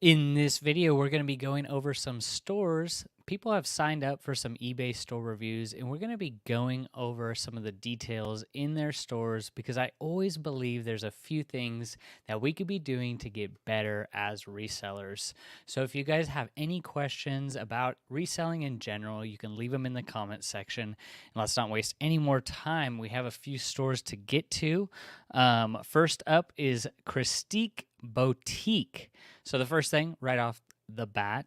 In this video, we're going to be going over some stores. People have signed up for some eBay store reviews, and we're going to be going over some of the details in their stores because I always believe there's a few things that we could be doing to get better as resellers. So if you guys have any questions about reselling in general, you can leave them in the comment section. And let's not waste any more time. We have a few stores to get to. First up is Christique Boutique. So the first thing right off the bat,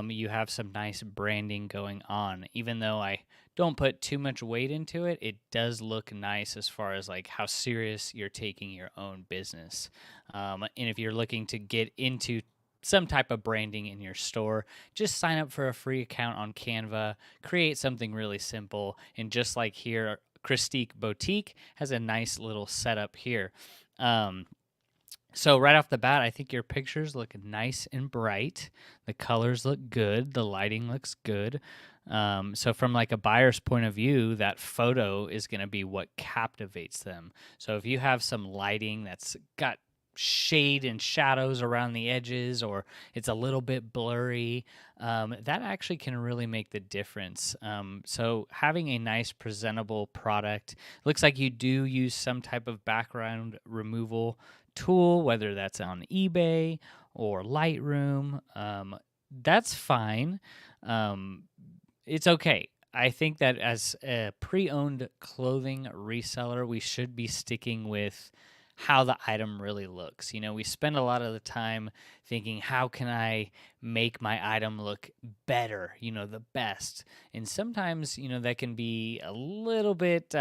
you have some nice branding going on. Even though I don't put too much weight into it, it does look nice as far as like how serious you're taking your own business. And if you're looking to get into some type of branding in your store, just sign up for a free account on Canva, create something really simple, and just like here, Christique Boutique has a nice little setup here. So right off the bat, I think your pictures look nice and bright. The colors look good. The lighting looks good. So from like a buyer's point of view, that photo is going to be what captivates them. So if you have some lighting that's got shade and shadows around the edges, or it's a little bit blurry, that actually can really make the difference. So having a nice presentable product, looks like you do use some type of background removal tool, whether that's on eBay or Lightroom. That's fine. It's okay. I think that as a pre-owned clothing reseller, we should be sticking with how the item really looks. You know, we spend a lot of the time thinking, how can I make my item look better, the best? And sometimes, that can be a little bit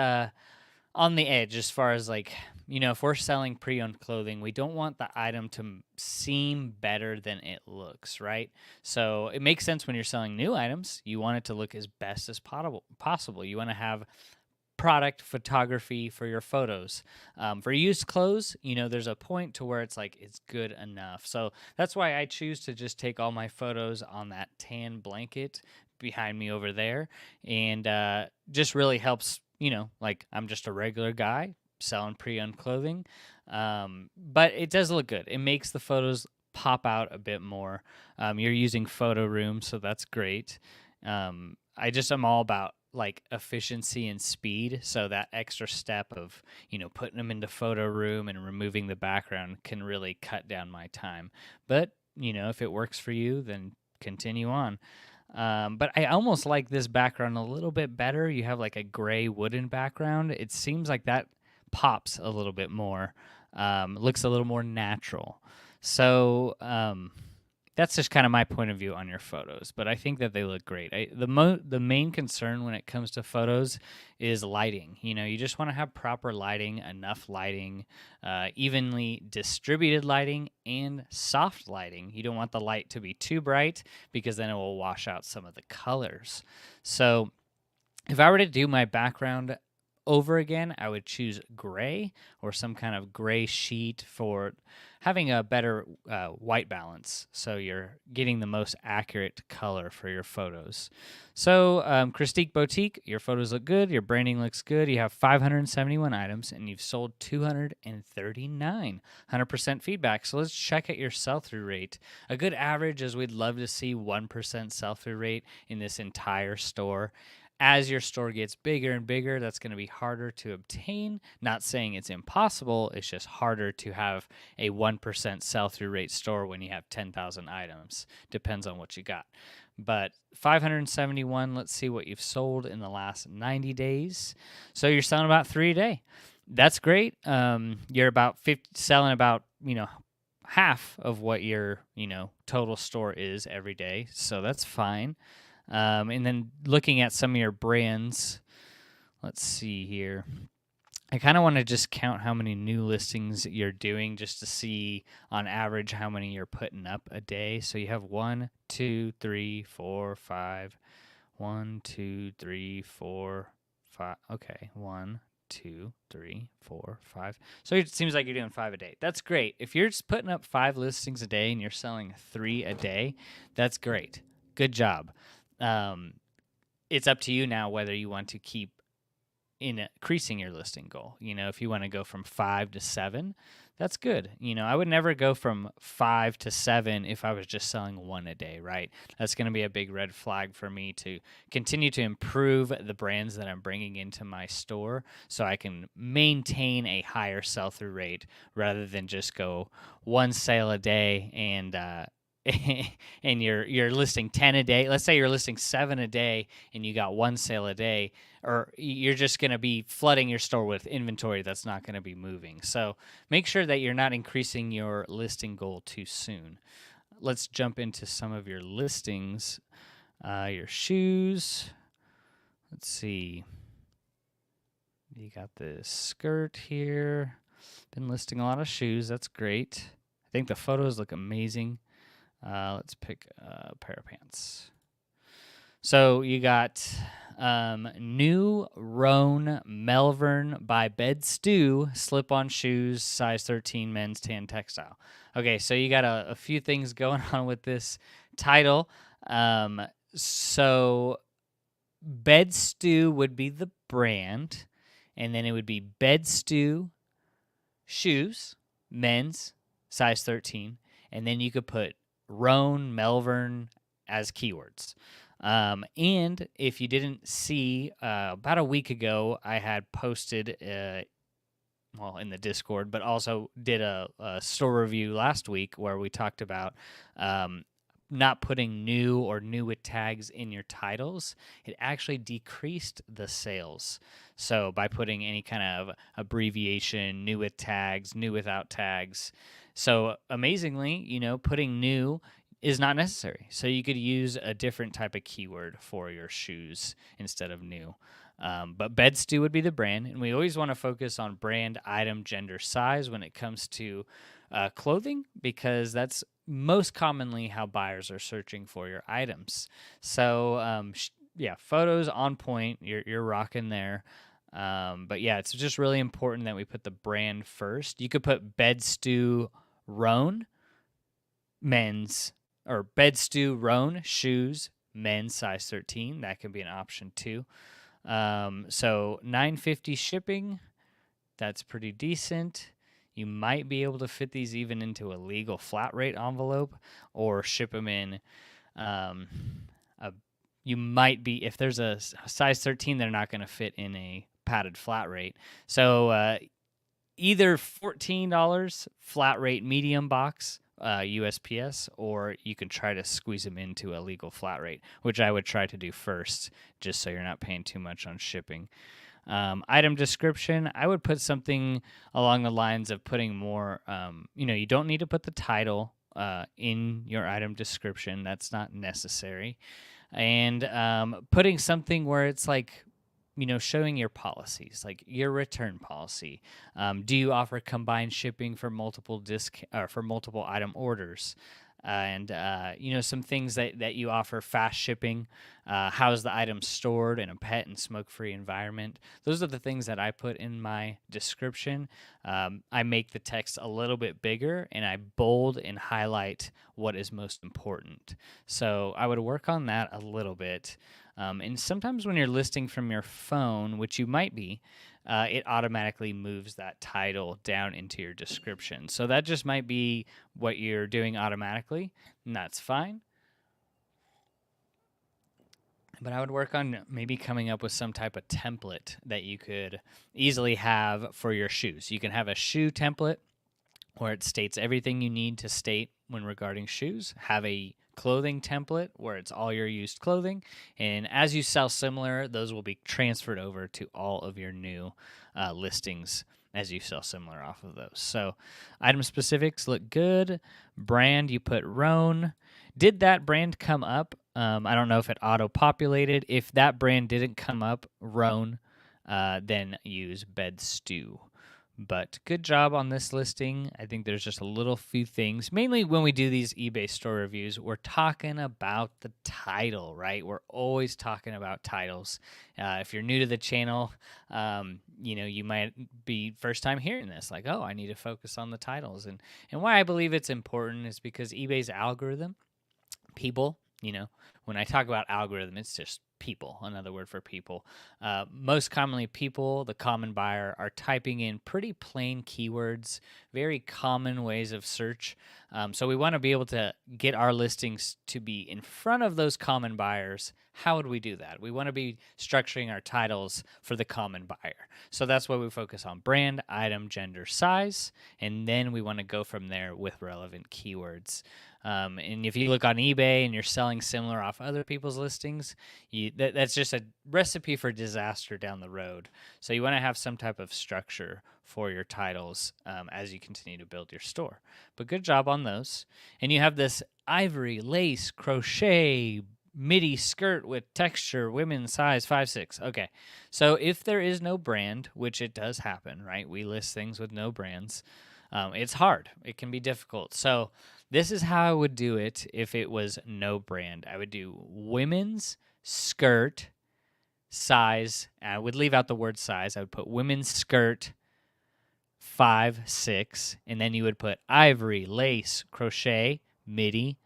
on the edge as far as like, if we're selling pre-owned clothing, we don't want the item to seem better than it looks, right? So it makes sense when you're selling new items. You want it to look as best as possible. You want to have product photography for your photos. For used clothes, there's a point to where it's like it's good enough. So that's why I choose to just take all my photos on that tan blanket behind me over there, and just really helps. Like I'm just a regular guy selling pre-owned clothing, but it does look good. It makes the photos pop out a bit more. You're using photo room, so that's great. I'm all about like efficiency and speed, so that extra step of putting them into photo room and removing the background can really cut down my time. But if it works for you, then continue on. But I almost like this background a little bit better. You have like a gray wooden background. It seems like that pops a little bit more. Looks a little more natural. So that's just kind of my point of view on your photos, but I think that they look great. The main concern when it comes to photos is lighting. You just want to have proper lighting, enough lighting, evenly distributed lighting, and soft lighting. You don't want the light to be too bright because then it will wash out some of the colors. So if I were to do my background over again, I would choose gray or some kind of gray sheet for having a better white balance, so you're getting the most accurate color for your photos. So Christique Boutique, your photos look good, your branding looks good, you have 571 items, and you've sold 239, 100% feedback. So let's check out your sell-through rate. A good average is we'd love to see 1% sell-through rate in this entire store. As your store gets bigger and bigger, that's going to be harder to obtain. Not saying it's impossible, it's just harder to have a 1% sell-through rate store when you have 10,000 items. Depends on what you got. But 571, let's see what you've sold in the last 90 days. So you're selling about 3 a day. That's great. You're about selling about, half of what your, total store is every day. So that's fine. And then looking at some of your brands, let's see here. I kind of want to just count how many new listings you're doing just to see on average how many you're putting up a day. So you have 1, 2, 3, 4, 5. 1, 2, 3, 4, 5. Okay, 1, 2, 3, 4, 5. So it seems like you're doing 5 a day. That's great. If you're just putting up 5 listings a day and you're selling 3 a day, that's great. Good job. It's up to you now whether you want to keep increasing your listing goal. If you want to go from 5 to 7, That's good. I would never go from 5 to 7 if I was just selling one a day, right? That's going to be a big red flag for me to continue to improve the brands that I'm bringing into my store so I can maintain a higher sell through rate rather than just go one sale a day and you're listing 10 a day. Let's say you're listing 7 a day and you got one sale a day, or you're just going to be flooding your store with inventory that's not going to be moving. So make sure that you're not increasing your listing goal too soon. Let's jump into some of your listings. Your shoes. Let's see. You got this skirt here. Been listing a lot of shoes. That's great. I think the photos look amazing. Let's pick a pair of pants. So you got new Roan Melbourne by Bed Stew slip-on shoes, size 13, men's tan textile. Okay, so you got a few things going on with this title. So Bed Stew would be the brand, and then it would be Bed Stew shoes, men's, size 13, and then you could put Roan, Melbourne as keywords. And if you didn't see, about a week ago, I had posted, in the Discord, but also did a store review last week where we talked about not putting new or new with tags in your titles. It actually decreased the sales. So by putting any kind of abbreviation, new with tags, new without tags. So amazingly, putting new is not necessary. So you could use a different type of keyword for your shoes instead of new. But Bed Stew would be the brand, and we always want to focus on brand, item, gender, size when it comes to clothing, because that's most commonly how buyers are searching for your items. So photos on point. You're rocking there. But yeah, it's just really important that we put the brand first. You could put Bed Stew Roan men's, or Bed Stew Roan shoes, men's, size 13. That could be an option too. So $9.50 shipping. That's pretty decent. You might be able to fit these even into a legal flat rate envelope or ship them in. You might be, if there's a size 13, they're not going to fit in a padded flat rate. So either $14 flat rate medium box, USPS, or you can try to squeeze them into a legal flat rate, which I would try to do first, just so you're not paying too much on shipping. Item description, I would put something along the lines of putting more, you don't need to put the title in your item description. That's not necessary. And putting something where it's like, showing your policies, like your return policy. Do you offer combined shipping for multiple for multiple item orders? And some things that you offer: fast shipping, how's the item stored in a pet and smoke-free environment. Those are the things that I put in my description. I make the text a little bit bigger, and I bold and highlight what is most important. So I would work on that a little bit. And sometimes when you're listing from your phone, which you might be, it automatically moves that title down into your description. So that just might be what you're doing automatically, and that's fine. But I would work on maybe coming up with some type of template that you could easily have for your shoes. You can have a shoe template where it states everything you need to state when regarding shoes. Have a clothing template where it's all your used clothing, and as you sell similar, those will be transferred over to all of your new listings as you sell similar off of those. So item specifics look good. Brand, you put Roan. Did that brand come up? I don't know if it auto-populated. If that brand didn't come up, Roan, then use Bed Stew. But good job on this listing. I think there's just a little few things. Mainly when we do these eBay store reviews, we're talking about the title, right? We're always talking about titles. If you're new to the channel, you might be first time hearing this, like, oh, I need to focus on the titles. And why I believe it's important is because eBay's algorithm, people, when I talk about algorithm, it's just people, another word for people. Most commonly, people, the common buyer, are typing in pretty plain keywords, very common ways of search. So we want to be able to get our listings to be in front of those common buyers. How would we do that? We want to be structuring our titles for the common buyer. So that's why we focus on brand, item, gender, size, and then we want to go from there with relevant keywords. And if you look on eBay and you're selling similar off other people's listings, that's just a recipe for disaster down the road. So you want to have some type of structure for your titles as you continue to build your store. But good job on those. And you have this ivory, lace, crochet, midi skirt with texture, women's size 5'6". Okay, so if there is no brand, which it does happen, right? We list things with no brands. It's hard. It can be difficult. So this is how I would do it if it was no brand. I would do women's skirt size. I would leave out the word size. I would put women's skirt 5'6", and then you would put ivory, lace, crochet, midi,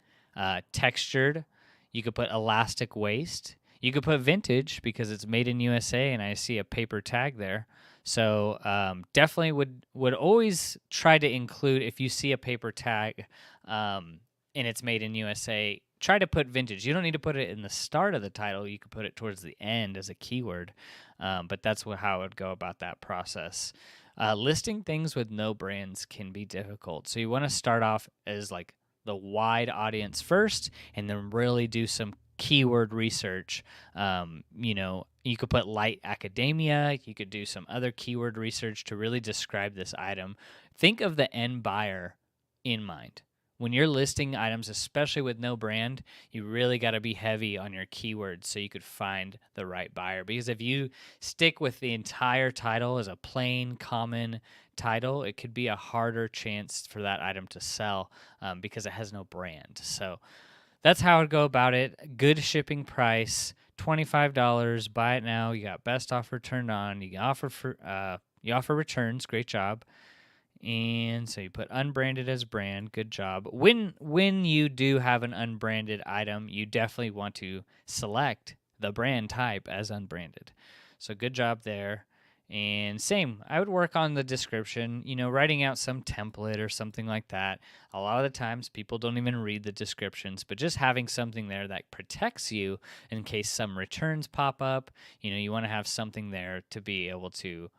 textured. You could put elastic waist. You could put vintage because it's made in USA, and I see a paper tag there. So definitely would always try to include, if you see a paper tag and it's made in USA, try to put vintage. You don't need to put it in the start of the title. You could put it towards the end as a keyword, but that's how I would go about that process. Listing things with no brands can be difficult. So you want to start off as like the wide audience first, and then really do some keyword research. You could put light academia. You could do some other keyword research to really describe this item. Think of the end buyer in mind. When you're listing items, especially with no brand, you really got to be heavy on your keywords so you could find the right buyer. Because if you stick with the entire title as a plain, common title, it could be a harder chance for that item to sell because it has no brand. So that's how I would go about it. Good shipping price, $25. Buy it now. You got best offer turned on. You offer returns. Great job. And so you put unbranded as brand. Good job. When you do have an unbranded item, you definitely want to select the brand type as unbranded. So good job there. And same, I would work on the description, writing out some template or something like that. A lot of the times people don't even read the descriptions, but just having something there that protects you in case some returns pop up, you want to have something there to be able to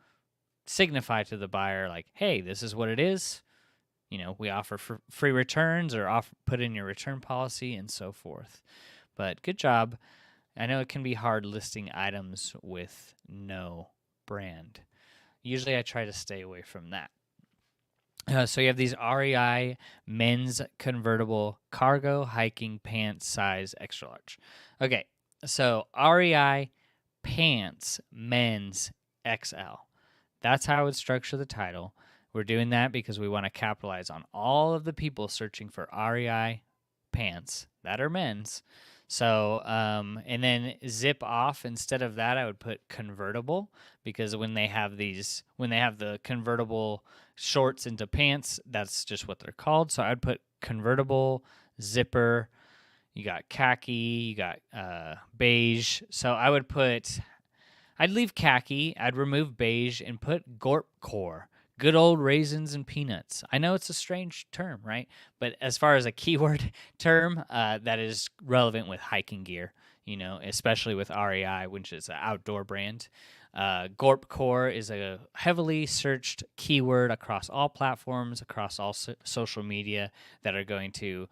signify to the buyer, like, hey, this is what it is. We offer free returns, or put in your return policy and so forth. But good job. I know it can be hard listing items with no brand. Usually I try to stay away from that. So you have these REI men's convertible cargo hiking pants size extra large. Okay, so REI pants men's XL. That's how I would structure the title. We're doing that because we want to capitalize on all of the people searching for REI pants that are men's. So, and then zip off, instead of that, I would put convertible, because when they have the convertible shorts into pants, that's just what they're called. So I'd put convertible, zipper. You got khaki, you got beige. So I'd leave khaki, I'd remove beige, and put Gorp Core. Good old raisins and peanuts. I know it's a strange term, right? But as far as a keyword term, that is relevant with hiking gear, especially with REI, which is an outdoor brand. Gorp Core is a heavily searched keyword across all platforms, across all social media, that are going to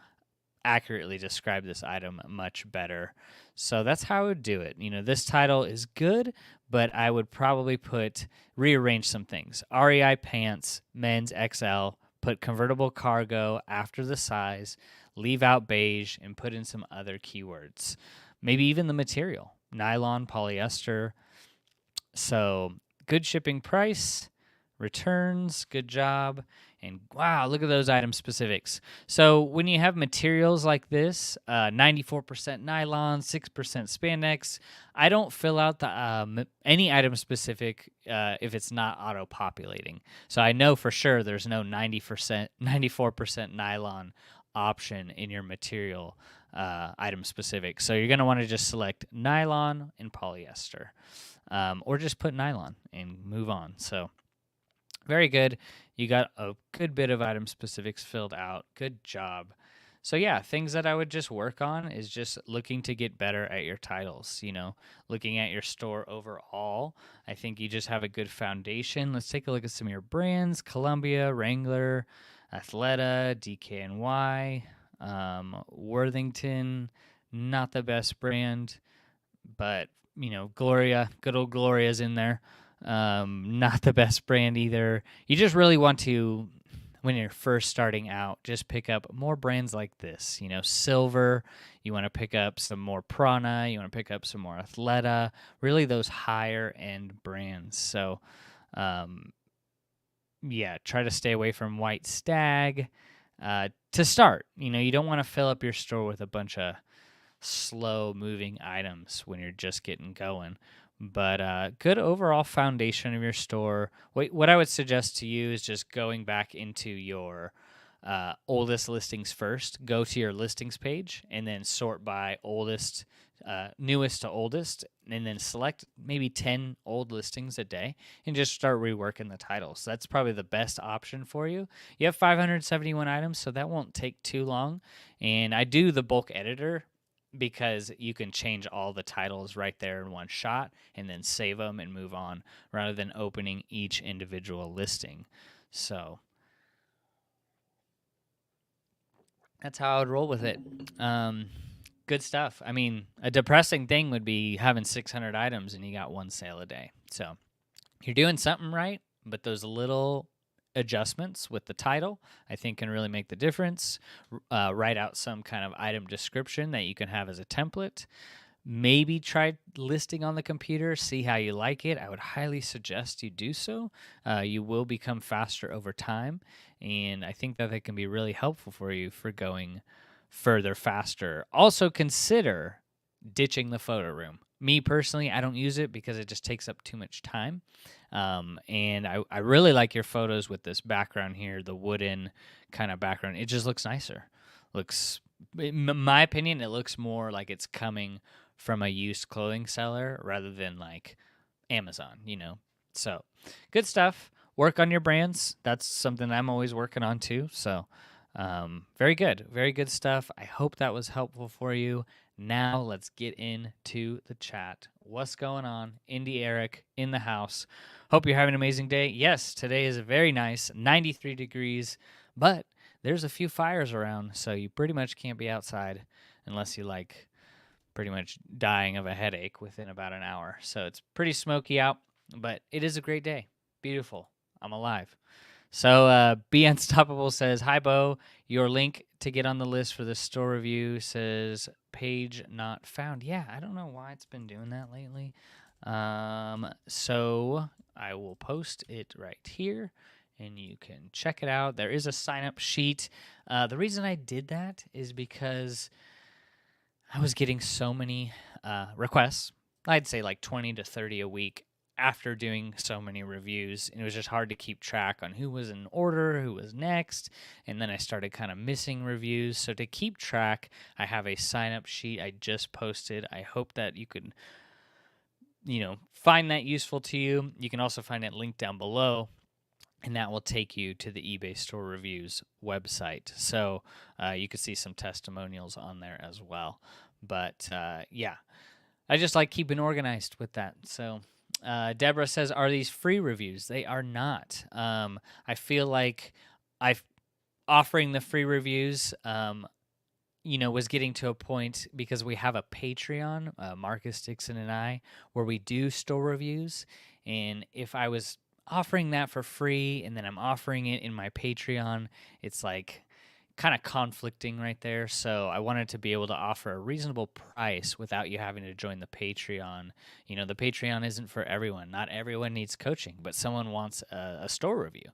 accurately describe this item much better. So that's how I would do it. This title is good, but I would probably rearrange some things. REI pants, men's XL, put convertible cargo after the size, leave out beige, and put in some other keywords. Maybe even the material, nylon, polyester. So good shipping price, returns, good job. And wow, look at those item specifics. So when you have materials like this, 94% nylon, 6% spandex, I don't fill out the any item specific if it's not auto-populating. So I know for sure there's no 94% nylon option in your material item specific. So you're going to want to just select nylon and polyester, or just put nylon and move on. So very good. You got a good bit of item specifics filled out. Good job. So yeah, things that I would just work on is just looking to get better at your titles, looking at your store overall. I think you just have a good foundation. Let's take a look at some of your brands: Columbia, Wrangler, Athleta, DKNY, Worthington, not the best brand, but Gloria, good old Gloria's in there. Not the best brand either. You just really want to, when you're first starting out, just pick up more brands like this. Silver, you want to pick up some more Prana, you want to pick up some more Athleta, really those higher end brands. So, yeah, try to stay away from White Stag to start. You don't want to fill up your store with a bunch of slow moving items when you're just getting going. But good overall foundation of your store. What I would suggest to you is just going back into your oldest listings first. Go to your listings page and then sort by oldest, newest to oldest, and then select maybe 10 old listings a day and just start reworking the titles. That's probably the best option for you. You have 571 items, so that won't take too long. And I do the bulk editor because you can change all the titles right there in one shot and then save them and move on rather than opening each individual listing. So that's how I would roll with it. Good stuff. I mean, a depressing thing would be having 600 items and you got one sale a day. So you're doing something right, but those little adjustments with the title, I think, can really make the difference. Write out some kind of item description that you can have as a template. Maybe try listing on the computer, see how you like it. I would highly suggest you do so. You will become faster over time, and I think that can be really helpful for you for going further faster. Also consider ditching the photo room. Me personally, I don't use it because it just takes up too much time. And I really like your photos with this background here, the wooden kind of background. It just looks nicer. In my opinion, it looks more like it's coming from a used clothing seller rather than like Amazon, So good stuff. Work on your brands. That's something I'm always working on too. So very good. Very good stuff. I hope that was helpful for you. Now let's get into the chat. What's going on? Indy Eric in the house. Hope you're having an amazing day. Yes, today is very nice, 93 degrees, but there's a few fires around, so you pretty much can't be outside unless you like pretty much dying of a headache within about an hour. So it's pretty smoky out, but it is a great day. Beautiful. I'm alive. So Be Unstoppable says, "Hi, Bo. Your link to get on the list for the store review says page not found." Yeah, I don't know why it's been doing that lately. So I will post it right here, and you can check it out. There is a sign-up sheet. The reason I did that is because I was getting so many requests. I'd say like 20 to 30 a week after doing so many reviews. And it was just hard to keep track on who was in order, who was next. And then I started kind of missing reviews. So to keep track, I have a sign-up sheet I just posted. I hope that you could, find that useful to you. You can also find it linked down below, and that will take you to the eBay Store Reviews website. So you can see some testimonials on there as well. But yeah, I just like keeping organized with that. So Deborah says, "Are these free reviews?" They are not. I feel like offering the free reviews, was getting to a point because we have a Patreon, Marcus Dixon and I, where we do store reviews. And if I was offering that for free and then I'm offering it in my Patreon, it's like kind of conflicting right there. So I wanted to be able to offer a reasonable price without you having to join the Patreon. The Patreon isn't for everyone. Not everyone needs coaching, but someone wants a store review.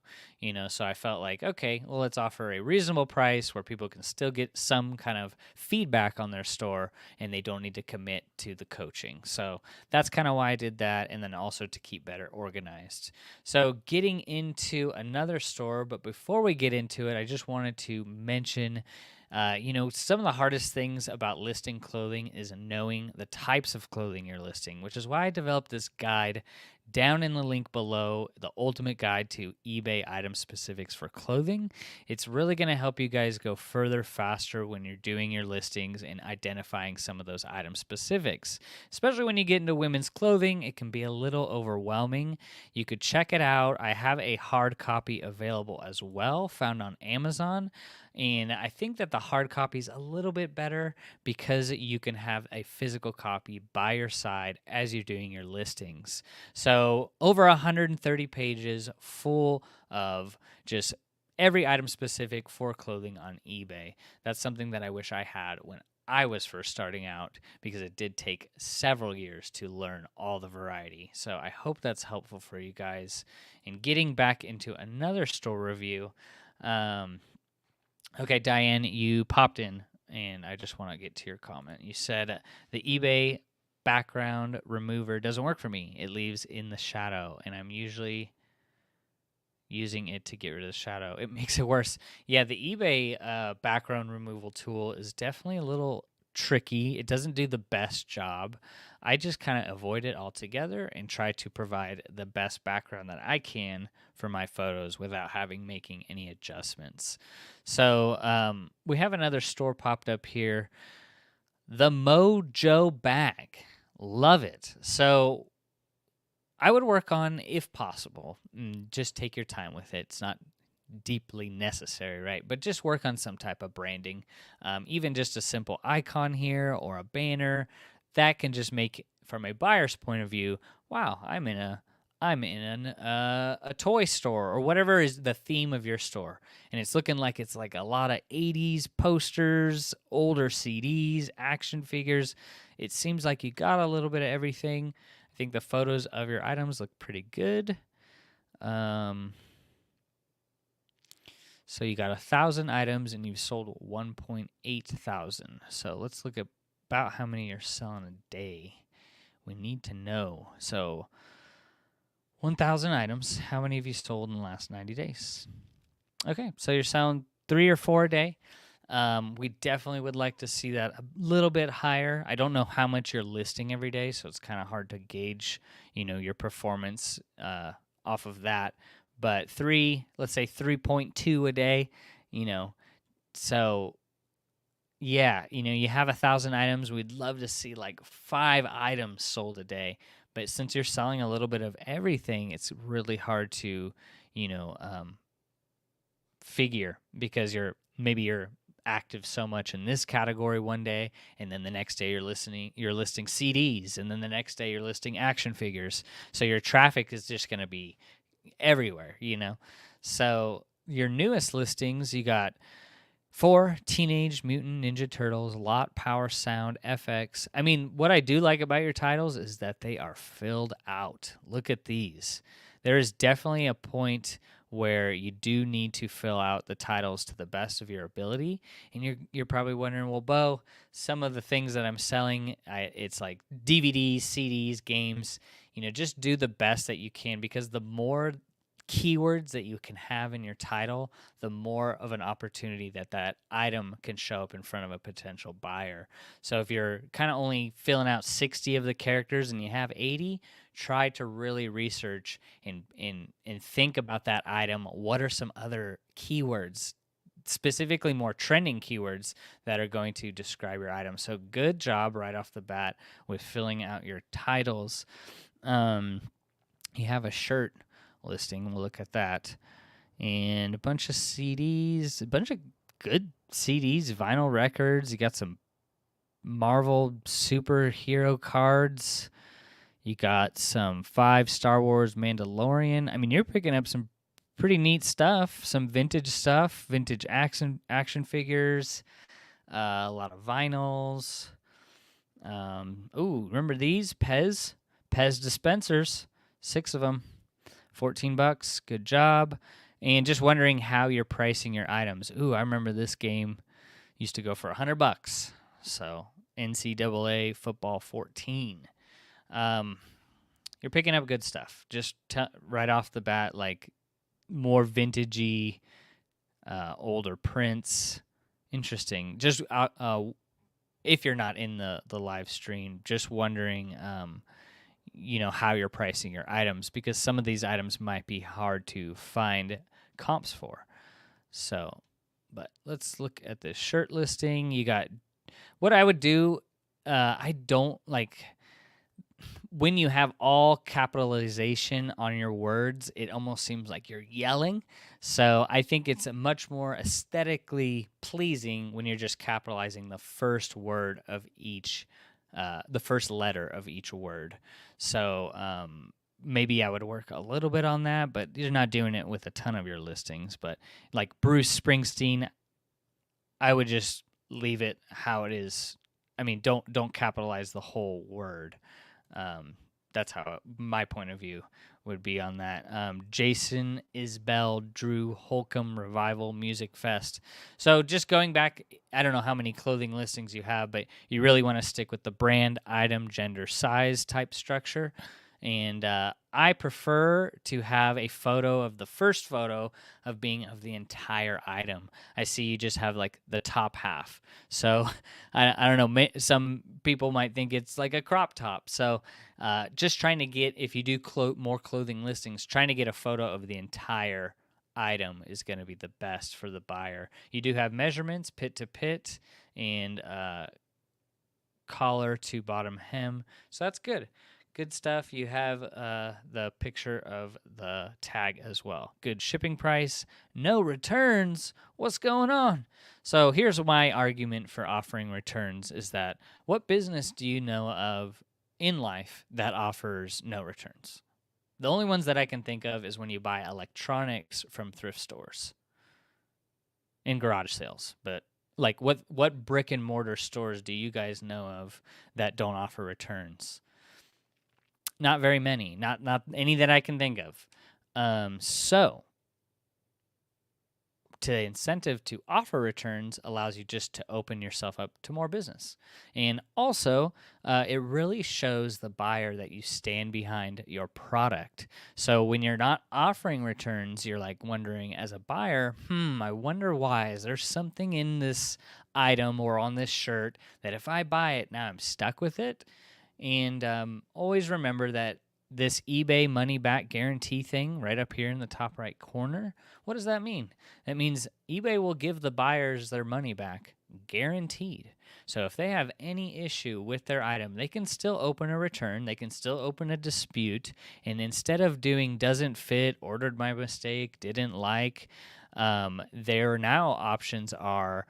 So I felt like, okay, well, let's offer a reasonable price where people can still get some kind of feedback on their store and they don't need to commit to the coaching. So that's kind of why I did that, and then also to keep better organized. So getting into another store, but before we get into it, I just wanted to mention Some of the hardest things about listing clothing is knowing the types of clothing you're listing, which is why I developed this guide down in the link below, the ultimate guide to eBay item specifics for clothing. It's really going to help you guys go further faster when you're doing your listings and identifying some of those item specifics. Especially when you get into women's clothing, it can be a little overwhelming. You could check it out. I have a hard copy available as well, found on Amazon. And I think that the hard copy is a little bit better because you can have a physical copy by your side as you're doing your listings. So over 130 pages full of just every item specific for clothing on eBay. That's something that I wish I had when I was first starting out, because it did take several years to learn all the variety. So I hope that's helpful for you guys in getting back into another store review. Okay, Diane, you popped in, and I just want to get to your comment. You said the eBay background remover doesn't work for me. It leaves in the shadow, and I'm usually using it to get rid of the shadow. It makes it worse. Yeah, the eBay background removal tool is definitely a little tricky. It doesn't do the best job. I just kind of avoid it altogether and try to provide the best background that I can for my photos without making any adjustments. So we have another store popped up here. The Mojo bag. Love it. So I would work on, if possible, just take your time with it. It's not deeply necessary, right? But just work on some type of branding. Even just a simple icon here or a banner that can just make, from a buyer's point of view, wow, I'm in a toy store, or whatever is the theme of your store, and it's looking like it's like a lot of 80s posters, older CDs, action figures. It seems like you got a little bit of everything. I think the photos of your items look pretty good. So you got 1,000 items and you've sold 1.8 thousand. So let's look at about how many you're selling a day. We need to know. So 1,000 items. How many have you sold in the last 90 days? Okay, so you're selling 3 or 4 a day. We definitely would like to see that a little bit higher. I don't know how much you're listing every day, so it's kind of hard to gauge, your performance off of that. But let's say 3.2 a day, so yeah, you have 1,000 items. We'd love to see like 5 items sold a day. But since you're selling a little bit of everything, it's really hard to, figure, because you're active so much in this category one day, and then the next day you're listing CDs, and then the next day you're listing action figures. So your traffic is just going to be everywhere, So your newest listings, you got 4 Teenage Mutant Ninja Turtles, Lot, Power, Sound, FX. I mean, what I do like about your titles is that they are filled out. Look at these. There is definitely a point where you do need to fill out the titles to the best of your ability. And you're probably wondering, well, Bo, some of the things that I'm selling, it's like DVDs, CDs, games. Just do the best that you can, because the more keywords that you can have in your title, the more of an opportunity that item can show up in front of a potential buyer. So if you're kind of only filling out 60 of the characters and you have 80, try to really research and think about that item. What are some other keywords, specifically more trending keywords, that are going to describe your item? So good job right off the bat with filling out your titles. You have a shirt listing. We'll look at that. And a bunch of CDs, a bunch of good CDs, vinyl records. You got some Marvel superhero cards. You got some 5 Star Wars Mandalorian. I mean, you're picking up some pretty neat stuff, some vintage stuff, vintage action figures, a lot of vinyls. Remember these? Pez dispensers, 6 of them. $14. Good job. And just wondering how you're pricing your items. I remember this game used to go for $100. So NCAA football 14. You're picking up good stuff. Just right off the bat, like more vintagey, older prints. Interesting. Just if you're not in the live stream, just wondering, how you're pricing your items, because some of these items might be hard to find comps for. So, but let's look at this shirt listing. You got what I would do. I don't like when you have all capitalization on your words, it almost seems like you're yelling. So I think it's a much more aesthetically pleasing when you're just capitalizing the first word of each, the first letter of each word. So maybe I would work a little bit on that, but you're not doing it with a ton of your listings. But like Bruce Springsteen, I would just leave it how it is. I mean, don't capitalize the whole word. That's how my point of view would be on that. Jason Isbell Drew Holcomb Revival Music Fest. So just going back, I don't know how many clothing listings you have, but you really want to stick with the brand, item, gender, size type structure. And I prefer to have a photo of the first photo of being of the entire item. I see you just have like the top half. So I don't know. Some people might think it's like a crop top. So just trying to get, if you do more clothing listings, trying to get a photo of the entire item is going to be the best for the buyer. You do have measurements, pit to pit, and collar to bottom hem. So that's good. Good stuff. You have the picture of the tag as well. Good shipping price. No returns. What's going on? So here's my argument for offering returns is that what business do you know of in life that offers no returns? The only ones that I can think of is when you buy electronics from thrift stores and garage sales. But like what brick and mortar stores do you guys know of that don't offer returns? Not very many, not any that I can think of. So the incentive to offer returns allows you just to open yourself up to more business. And also, it really shows the buyer that you stand behind your product. So when you're not offering returns, you're like wondering as a buyer, I wonder why. Is there something in this item or on this shirt that if I buy it, now I'm stuck with it? And always remember that this eBay money back guarantee thing right up here in the top right corner, what does that mean? That means eBay will give the buyers their money back guaranteed. So if they have any issue with their item, they can still open a return, they can still open a dispute, and instead of doing doesn't fit, ordered by mistake, didn't like, their now options are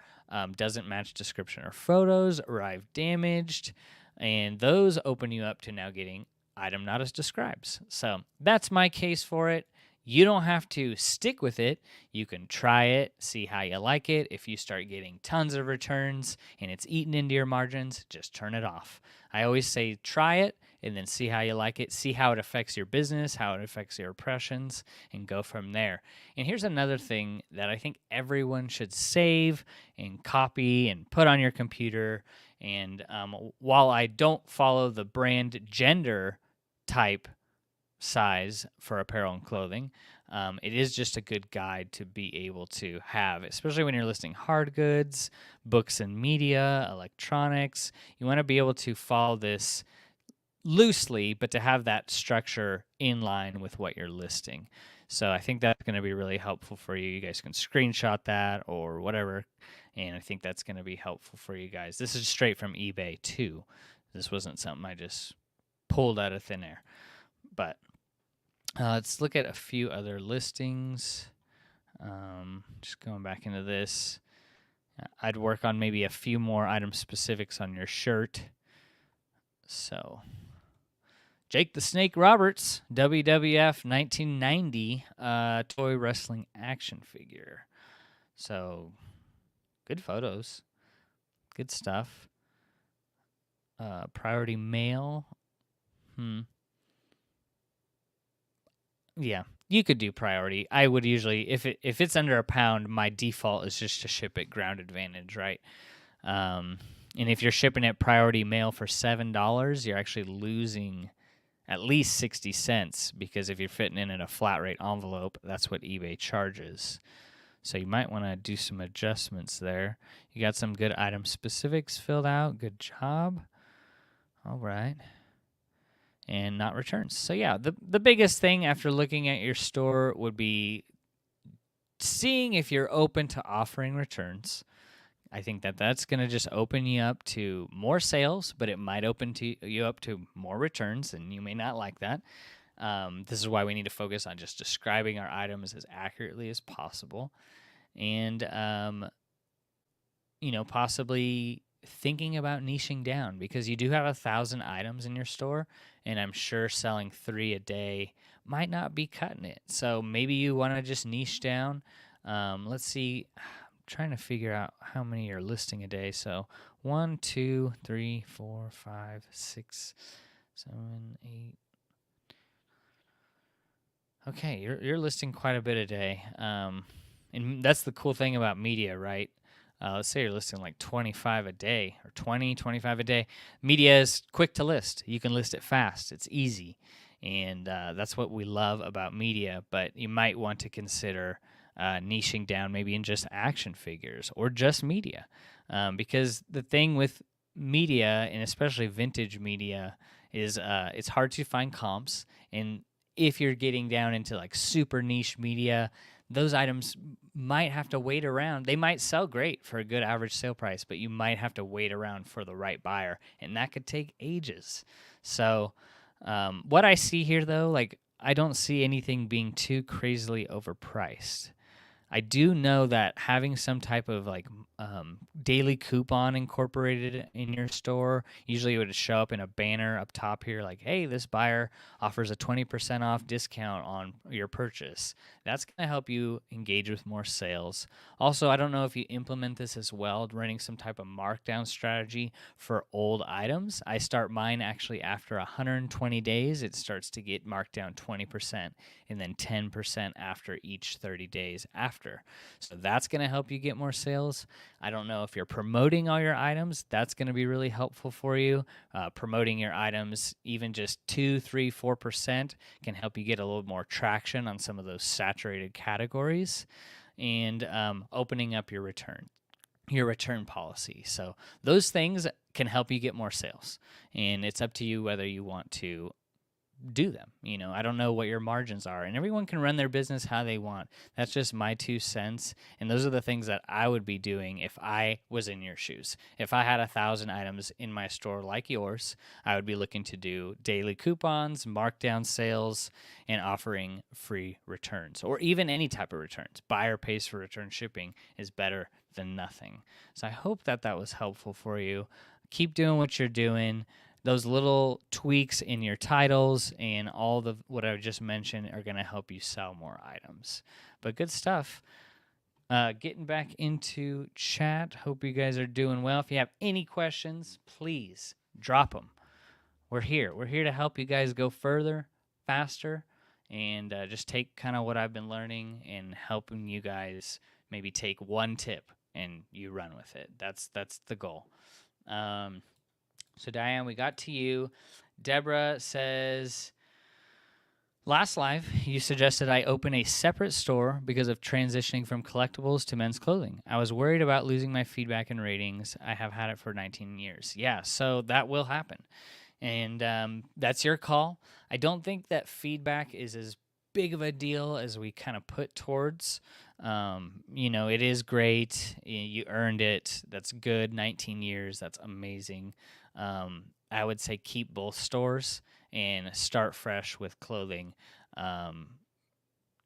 doesn't match description or photos, arrived damaged, and those open you up to now getting item not as describes. So that's my case for it. You don't have to stick with it. You can try it, see how you like it. If you start getting tons of returns and it's eaten into your margins, just turn it off. I always say try it and then see how you like it. See how it affects your business, how it affects your impressions, and go from there. And here's another thing that I think everyone should save and copy and put on your computer. And while I don't follow the brand gender type size for apparel and clothing, it is just a good guide to be able to have, especially when you're listing hard goods, books and media, electronics. You want to be able to follow this loosely, but to have that structure in line with what you're listing. So I think that's going to be really helpful for you. You guys can screenshot that or whatever, and I think that's going to be helpful for you guys. This is straight from eBay too. This wasn't something I just pulled out of thin air. But let's look at a few other listings. Just going back into this, I'd work on maybe a few more item specifics on your shirt. So Jake the Snake Roberts, WWF 1990 toy wrestling action figure. So good photos, good stuff. Priority mail. Yeah, you could do priority. I would usually, if it's under £1, my default is just to ship it ground advantage, right? And if you're shipping it priority mail for $7, you're actually losing at least 60 cents, because if you're fitting in a flat rate envelope, that's what eBay charges. So you might want to do some adjustments there. You got some good item specifics filled out. Good job. All right. And not returns. So yeah, the biggest thing after looking at your store would be seeing if you're open to offering returns. I think that that's going to just open you up to more sales, but it might open you up to more returns, and you may not like that. This is why we need to focus on just describing our items as accurately as possible, and possibly thinking about niching down, because you do have 1,000 items in your store, and I'm sure selling 3 a day might not be cutting it. So maybe you want to just niche down. Let's see. Trying to figure out how many you're listing a day. So 1, 2, 3, 4, 5, 6, 7, 8. Okay, you're listing quite a bit a day. And that's the cool thing about media, right? Let's say you're listing like 25 a day or 20, 25 a day. Media is quick to list. You can list it fast. It's easy. And that's what we love about media. But you might want to consider niching down maybe in just action figures or just media. Because the thing with media, and especially vintage media, is it's hard to find comps. And if you're getting down into like super niche media, those items might have to wait around. They might sell great for a good average sale price, but you might have to wait around for the right buyer, and that could take ages. So what I see here, though, like I don't see anything being too crazily overpriced. I do know that having some type of like daily coupon incorporated in your store, usually it would show up in a banner up top here like, hey, this buyer offers a 20% off discount on your purchase. That's going to help you engage with more sales. Also, I don't know if you implement this as well, running some type of markdown strategy for old items. I start mine actually after 120 days. It starts to get marked down 20% and then 10% after each 30 days after. So that's going to help you get more sales. I don't know if you're promoting all your items. That's going to be really helpful for you. Promoting your items, even just 2, 3, 4% can help you get a little more traction on some of those saturated categories, and opening up your return policy. So those things can help you get more sales, and it's up to you whether you want to do them. I don't know what your margins are, and everyone can run their business how they want. That's just my 2 cents, and those are the things that I would be doing if I was in your shoes. If I had 1,000 items in my store like yours, I would be looking to do daily coupons, markdown sales, and offering free returns, or even any type of returns. Buyer pays for return shipping is better than nothing. So I hope that was helpful for you. Keep doing what you're doing. Those little tweaks in your titles and all the what I just mentioned are going to help you sell more items. But good stuff. Getting back into chat. Hope you guys are doing well. If you have any questions, please drop them. We're here. We're here to help you guys go further, faster, and just take kind of what I've been learning and helping you guys maybe take one tip and you run with it. That's the goal. So Diane, we got to you. Deborah says, last live, you suggested I open a separate store because of transitioning from collectibles to men's clothing. I was worried about losing my feedback and ratings. I have had it for 19 years. Yeah, so that will happen. And that's your call. I don't think that feedback is as big of a deal as we kind of put towards. It is great. You earned it. That's good. 19 years. That's amazing. I would say keep both stores and start fresh with clothing.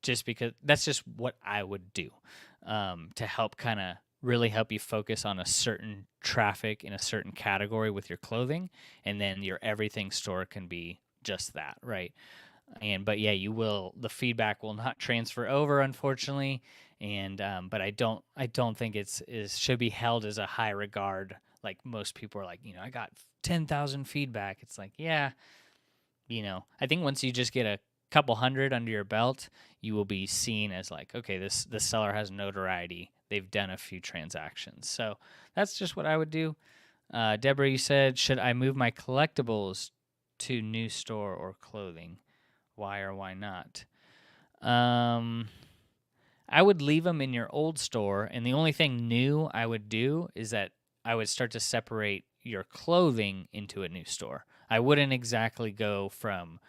Just because that's just what I would do to help kind of really help you focus on a certain traffic in a certain category with your clothing, and then your everything store can be just that, right? But yeah, the feedback will not transfer over, unfortunately, and but I don't think it should be held as a high regard. Like most people are like, I got 10,000 feedback. It's like, yeah, I think once you just get a couple hundred under your belt, you will be seen as like, okay, this seller has notoriety. They've done a few transactions. So that's just what I would do. Deborah, you said, should I move my collectibles to new store or clothing? Why or why not? I I would leave them in your old store, and the only thing new I would do is that I would start to separate your clothing into a new store. I wouldn't exactly go from,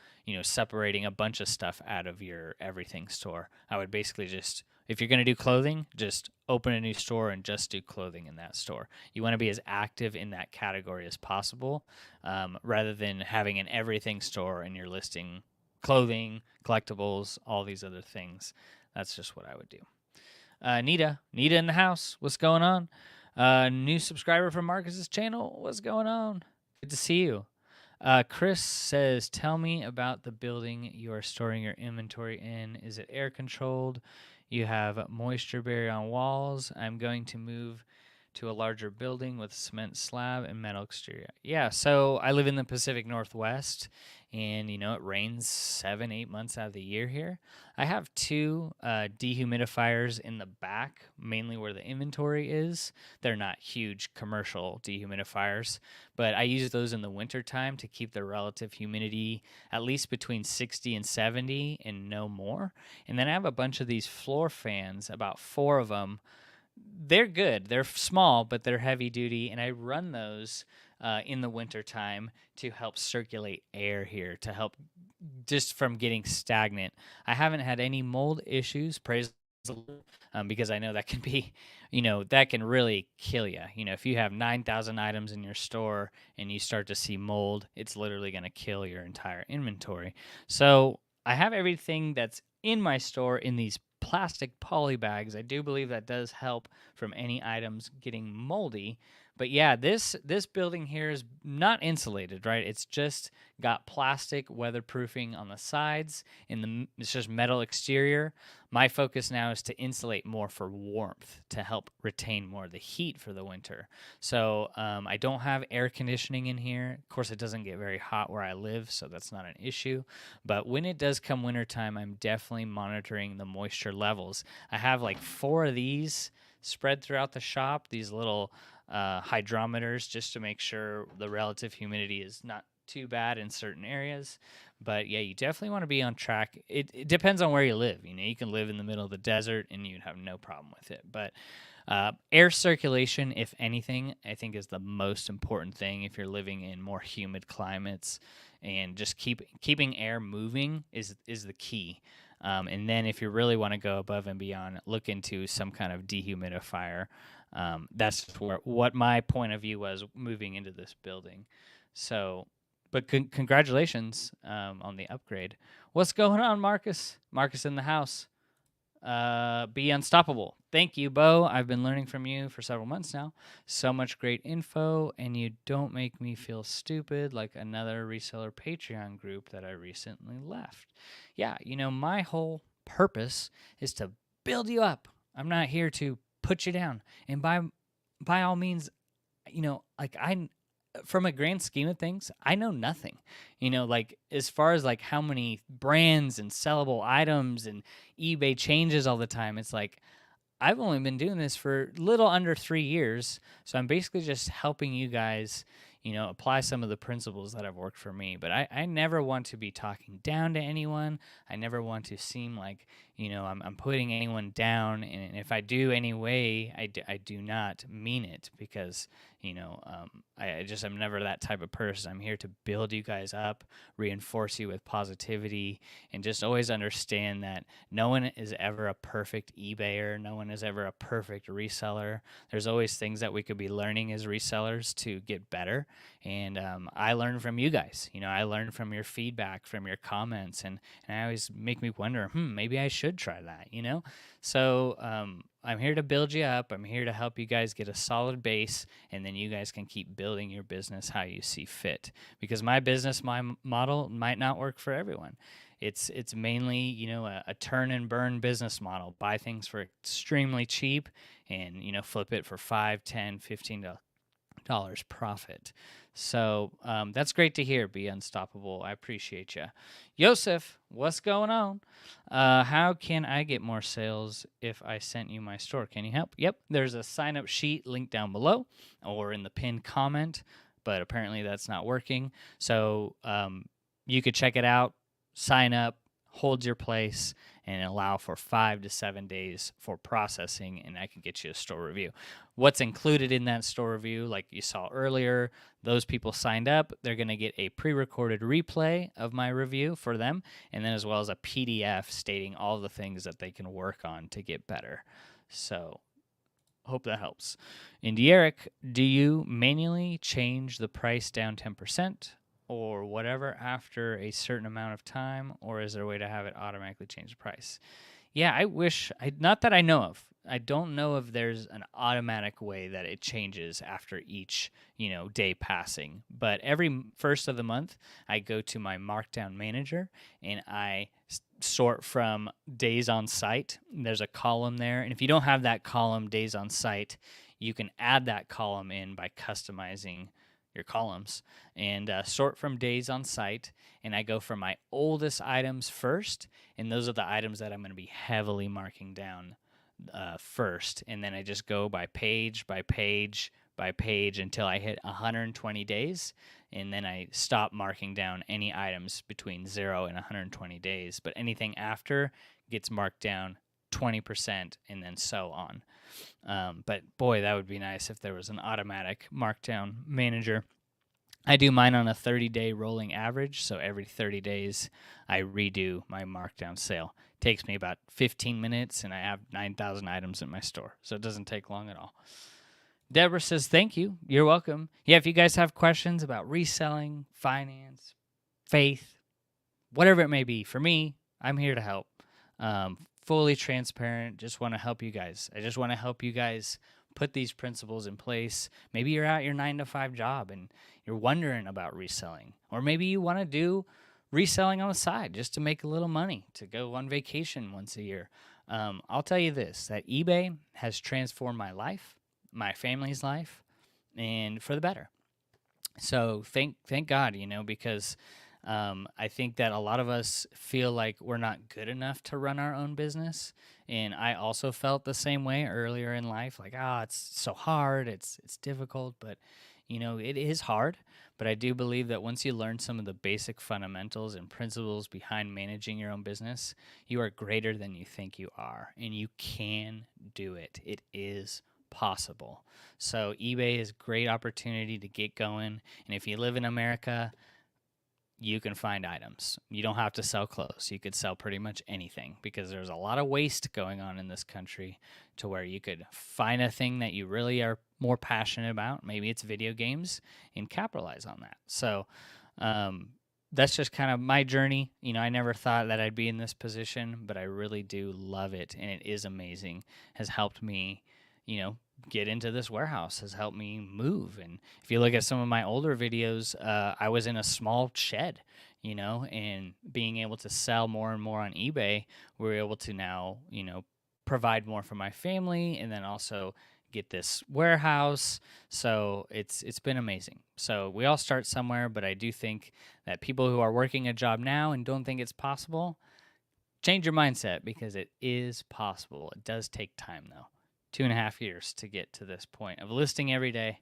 separating a bunch of stuff out of your everything store. I would basically just, if you're going to do clothing, just open a new store and just do clothing in that store. You want to be as active in that category as possible, rather than having an everything store and you're listing clothing, collectibles, all these other things. That's just what I would do. Nita in the house. What's going on? New subscriber from Marcus's channel. What's going on? Good to see you. Chris says, tell me about the building you are storing your inventory in. Is it air controlled? You have moisture barrier on walls. I'm going to move to a larger building with cement slab and metal exterior. Yeah, so I live in the Pacific Northwest, and it rains 7-8 months out of the year here. I have two dehumidifiers in the back, mainly where the inventory is. They're not huge commercial dehumidifiers, but I use those in the wintertime to keep the relative humidity at least between 60 and 70 and no more. And then I have a bunch of these floor fans, about 4 of them. They're good. They're small, but they're heavy duty, and I run those in the wintertime to help circulate air here, to help just from getting stagnant. I haven't had any mold issues, praise the Lord, because I know that can be, that can really kill you. If you have 9,000 items in your store and you start to see mold, it's literally going to kill your entire inventory. So I have everything that's in my store in these plastic poly bags. I do believe that does help from any items getting moldy. But yeah, this building here is not insulated, right? It's just got plastic weatherproofing on the sides, and it's just metal exterior. My focus now is to insulate more for warmth to help retain more of the heat for the winter. So I don't have air conditioning in here. Of course, it doesn't get very hot where I live, so that's not an issue. But when it does come wintertime, I'm definitely monitoring the moisture levels. I have like 4 of these spread throughout the shop, these little hydrometers, just to make sure the relative humidity is not too bad in certain areas. But yeah, you definitely want to be on track. It depends on where you live. You can live in the middle of the desert and you'd have no problem with it. But air circulation, if anything, I think is the most important thing if you're living in more humid climates, and just keeping air moving is the key. And then if you really want to go above and beyond, look into some kind of dehumidifier. That's what my point of view was moving into this building. So, but congratulations on the upgrade. What's going on, Marcus? Marcus in the house. Be unstoppable. Thank you, Bo. I've been learning from you for several months now. So much great info, and you don't make me feel stupid like another reseller Patreon group that I recently left. Yeah, my whole purpose is to build you up. I'm not here to put you down. And by all means, from a grand scheme of things, I know nothing. As far as like how many brands and sellable items and eBay changes all the time, it's like I've only been doing this for a little under 3 years. So I'm basically just helping you guys, apply some of the principles that have worked for me. But I never want to be talking down to anyone. I never want to seem like, I'm putting anyone down. And if I do anyway, I do not mean it, because, I'm never that type of person. I'm here to build you guys up, reinforce you with positivity, and just always understand that no one is ever a perfect eBayer. No one is ever a perfect reseller. There's always things that we could be learning as resellers to get better. And I learn from you guys. I learn from your feedback, from your comments, and I always make me wonder, maybe I should try that, So I'm here to build you up. I'm here to help you guys get a solid base, and then you guys can keep building your business how you see fit. Because my business, my model might not work for everyone. It's mainly, a turn and burn business model. Buy things for extremely cheap and, flip it for $5, $10, $15 profit. So that's great to hear. Be unstoppable. I appreciate you. Yosef, what's going on? How can I get more sales if I sent you my store? Can you help? Yep, there's a sign up sheet linked down below or in the pinned comment, but apparently that's not working. So you could check it out, sign up. holds your place, and allow for 5 to 7 days for processing, and I can get you a store review. What's included in that store review, like you saw earlier, those people signed up, they're going to get a pre-recorded replay of my review for them, and then as well as a PDF stating all the things that they can work on to get better. So hope that helps. And Eric, do you manually change the price down 10% or whatever after a certain amount of time, or is there a way to have it automatically change the price? Yeah, I wish, not that I know of. I don't know if there's an automatic way that it changes after each, day passing. But every first of the month, I go to my markdown manager and I sort from days on site. There's a column there. And if you don't have that column, days on site, you can add that column in by customizing your columns and sort from days on site. And I go for my oldest items first. And those are the items that I'm going to be heavily marking down first. And then I just go by page by page by page until I hit 120 days. And then I stop marking down any items between 0 and 120 days. But anything after gets marked down 20% and then so on. But boy, that would be nice if there was an automatic markdown manager. I do mine on a 30-day rolling average, so every 30 days I redo my markdown sale. It takes me about 15 minutes, and I have 9,000 items in my store, so it doesn't take long at all. Deborah says, thank you. You're welcome. Yeah, if you guys have questions about reselling, finance, faith, whatever it may be, for me, I'm here to help. Fully transparent, just want to help you guys. I just want to help you guys put these principles in place. Maybe you're at your 9-to-5 job and you're wondering about reselling. Or maybe you want to do reselling on the side just to make a little money, to go on vacation once a year. I'll tell you this, that eBay has transformed my life, my family's life, and for the better. So thank God, because I think that a lot of us feel like we're not good enough to run our own business. And I also felt the same way earlier in life, like, it's so hard, it's difficult, but it is hard. But I do believe that once you learn some of the basic fundamentals and principles behind managing your own business, you are greater than you think you are, and you can do it. It is possible. So eBay is a great opportunity to get going. And if you live in America, you can find items. You don't have to sell clothes. You could sell pretty much anything because there's a lot of waste going on in this country to where you could find a thing that you really are more passionate about. Maybe it's video games and capitalize on that. So that's just kind of my journey. I never thought that I'd be in this position, but I really do love it. And it is amazing. Has helped me, get into this warehouse, has helped me move. And if you look at some of my older videos, I was in a small shed, and being able to sell more and more on eBay, we're able to now, provide more for my family and then also get this warehouse. So it's been amazing. So we all start somewhere, but I do think that people who are working a job now and don't think it's possible, change your mindset because it is possible. It does take time though. 2.5 years to get to this point of listing every day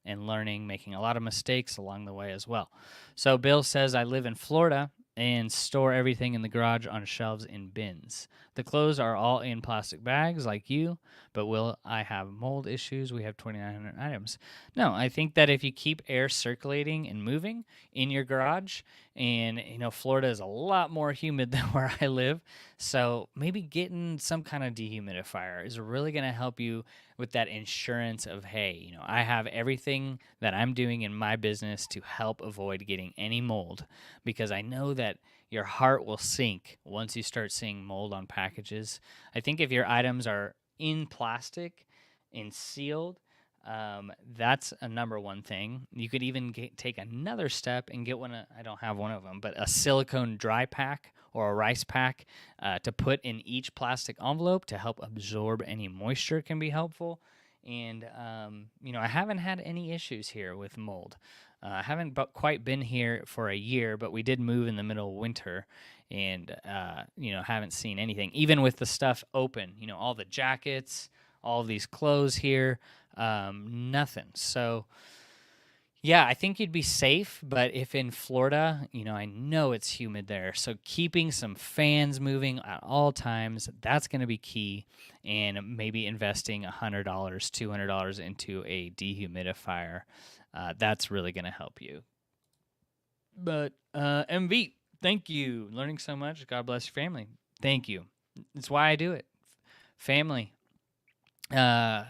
and learning, making a lot of mistakes along the way as well. So Bill says, I live in Florida and store everything in the garage on shelves in bins. The clothes are all in plastic bags like you, but will I have mold issues? We have 2,900 items. No, I think that if you keep air circulating and moving in your garage, and Florida is a lot more humid than where I live, so maybe getting some kind of dehumidifier is really going to help you with that insurance of, hey, I have everything that I'm doing in my business to help avoid getting any mold, because I know that your heart will sink once you start seeing mold on packages. I think if your items are in plastic and sealed, that's a number one thing. You could even take another step and get one. I don't have one of them, but a silicone dry pack or a rice pack to put in each plastic envelope to help absorb any moisture can be helpful. And, I haven't had any issues here with mold. I haven't quite been here for a year, but we did move in the middle of winter and, haven't seen anything. Even with the stuff open, all the jackets, all these clothes here, nothing. So, Yeah, I think you'd be safe, but if in Florida, I know it's humid there. So keeping some fans moving at all times, that's going to be key. And maybe investing $100, $200 into a dehumidifier, that's really going to help you. But MV, thank you. Learning so much. God bless your family. Thank you. It's why I do it. Family. Uh,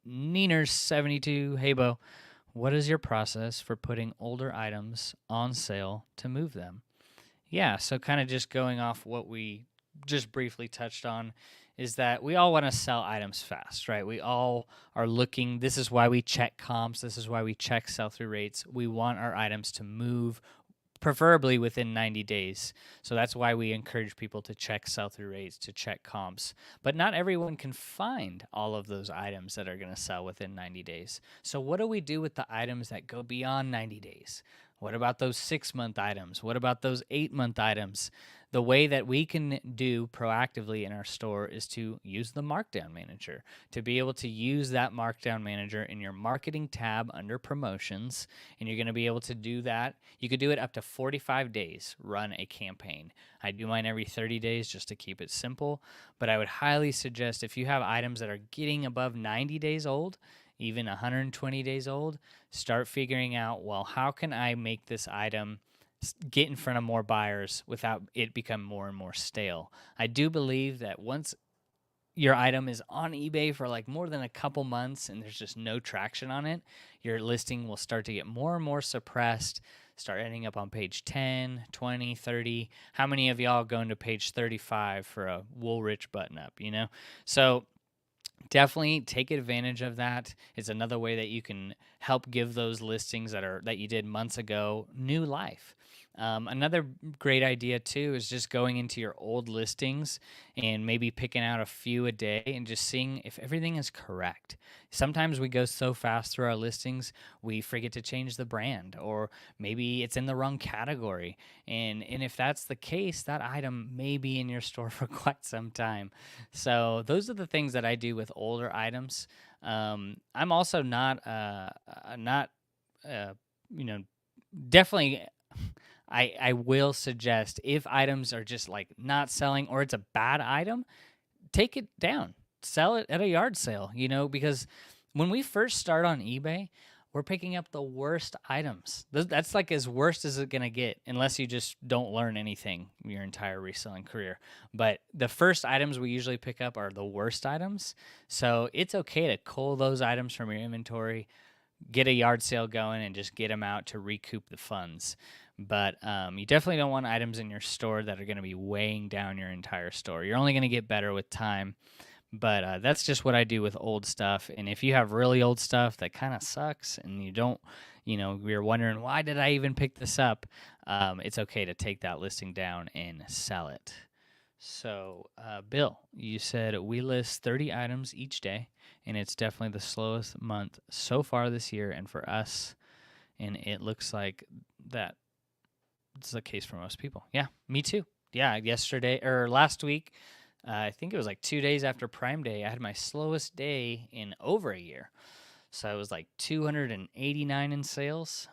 Neeners72, hey, Bo. What is your process for putting older items on sale to move them? Yeah, so kind of just going off what we just briefly touched on is that we all want to sell items fast, right? We all are looking. This is why we check comps. This is why we check sell through rates. We want our items to move preferably within 90 days. So that's why we encourage people to check sell-through rates, to check comps. But not everyone can find all of those items that are going to sell within 90 days. So what do we do with the items that go beyond 90 days? What about those 6-month items? What about those 8-month items? The way that we can do proactively in our store is to use the markdown manager, to be able to use that markdown manager in your marketing tab under promotions. And you're going to be able to do that. You could do it up to 45 days, run a campaign. I do mine every 30 days just to keep it simple. But I would highly suggest if you have items that are getting above 90 days old, even 120 days old, start figuring out, well, how can I make this item get in front of more buyers without it become more and more stale? I do believe that once your item is on eBay for like more than a couple months and there's just no traction on it, your listing will start to get more and more suppressed, start ending up on page 10, 20, 30. How many of y'all going to page 35 for a Woolrich button up, So definitely take advantage of that. It's another way that you can help give those listings that you did months ago new life. Another great idea too is just going into your old listings and maybe picking out a few a day and just seeing if everything is correct. Sometimes we go so fast through our listings, we forget to change the brand, or maybe it's in the wrong category. And if that's the case, that item may be in your store for quite some time. So those are the things that I do with older items. I'm also definitely. I will suggest if items are just like not selling or it's a bad item, take it down, sell it at a yard sale, because when we first start on eBay, we're picking up the worst items. That's like as worst as it's going to get, unless you just don't learn anything your entire reselling career. But the first items we usually pick up are the worst items. So it's okay to cull those items from your inventory, get a yard sale going, and just get them out to recoup the funds. But you definitely don't want items in your store that are going to be weighing down your entire store. You're only going to get better with time. But that's just what I do with old stuff. And if you have really old stuff that kind of sucks and you don't, you're wondering, why did I even pick this up? It's okay to take that listing down and sell it. So, Bill, you said we list 30 items each day, and it's definitely the slowest month so far this year and for us. And it looks like that it's the case for most people. Yeah, me too. Yeah, last week, I think it was like 2 days after Prime Day, I had my slowest day in over a year. So I was like 289 in sales,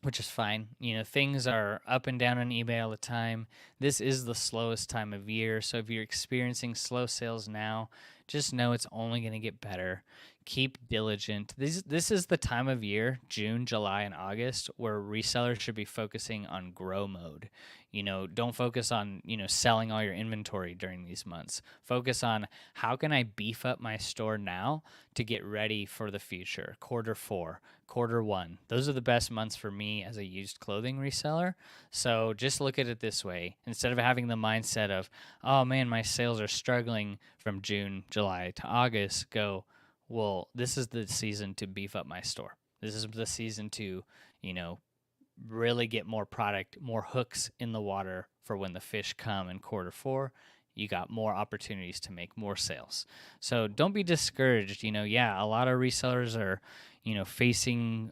which is fine. Things are up and down on eBay all the time. This is the slowest time of year. So if you're experiencing slow sales now, just know it's only going to get better. Keep diligent. This is the time of year, June, July, and August, where resellers should be focusing on grow mode. Don't focus on, selling all your inventory during these months. Focus on how can I beef up my store now to get ready for the future. Q4, Q1. Those are the best months for me as a used clothing reseller. So just look at it this way. Instead of having the mindset of, oh man, my sales are struggling from June, July to August, go, well, this is the season to beef up my store. This is the season to, really get more product, more hooks in the water for when the fish come in Q4. You got more opportunities to make more sales. So don't be discouraged. A lot of resellers are, facing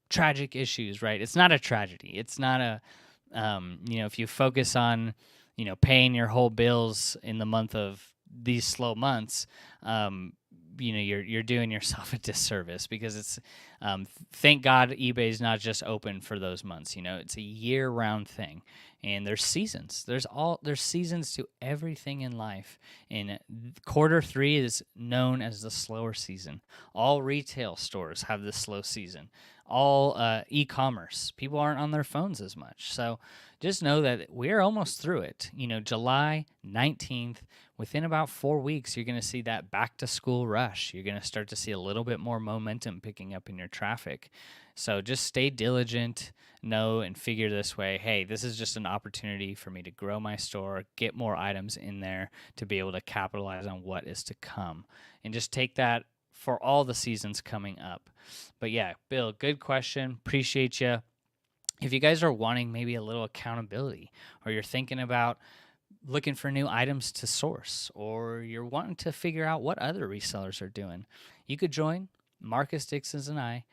tragic issues, right? It's not a tragedy. It's not a, if you focus on, paying your whole bills in the month of these slow months, you're doing yourself a disservice, because it's Thank God eBay is not just open for those months. It's a year-round thing, and there's seasons. There's seasons to everything in life. And quarter three is known as the slower season. All retail stores have this slow season. All e-commerce, people aren't on their phones as much. So just know that we're almost through it. July 19th, within about 4 weeks, you're going to see that back to school rush. You're going to start to see a little bit more momentum picking up in your traffic. So just stay diligent, know and figure this way. Hey, this is just an opportunity for me to grow my store, get more items in there to be able to capitalize on what is to come. And just take that for all the seasons coming up. But yeah, Bill, good question. Appreciate you. If you guys are wanting maybe a little accountability, or you're thinking about looking for new items to source, or you're wanting to figure out what other resellers are doing, you could join Marcus Dixon and I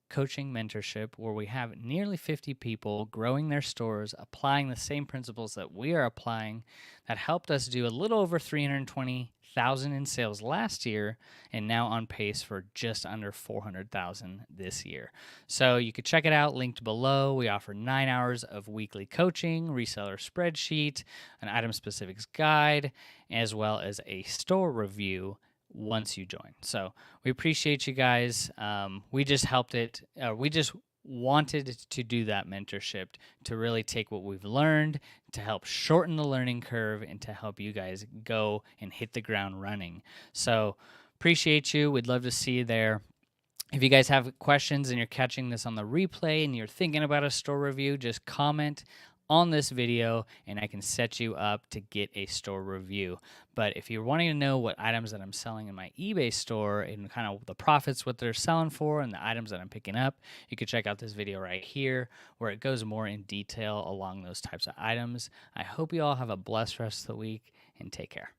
coaching mentorship, where we have nearly 50 people growing their stores, applying the same principles that we are applying, that helped us do a little over 320,000 in sales last year, and now on pace for just under 400,000 this year. So you could check it out, linked below. We offer 9 hours of weekly coaching, reseller spreadsheet, an item specifics guide, as well as a store review once you join. So we appreciate you guys. We just wanted to do that mentorship to really take what we've learned to help shorten the learning curve and to help you guys go and hit the ground running. So appreciate you. We'd love to see you there. If you guys have questions and you're catching this on the replay and you're thinking about a store review, just comment on this video and I can set you up to get a store review. But if you're wanting to know what items that I'm selling in my eBay store and kind of the profits, what they're selling for, and the items that I'm picking up, you can check out this video right here where it goes more in detail along those types of items. I hope you all have a blessed rest of the week and take care.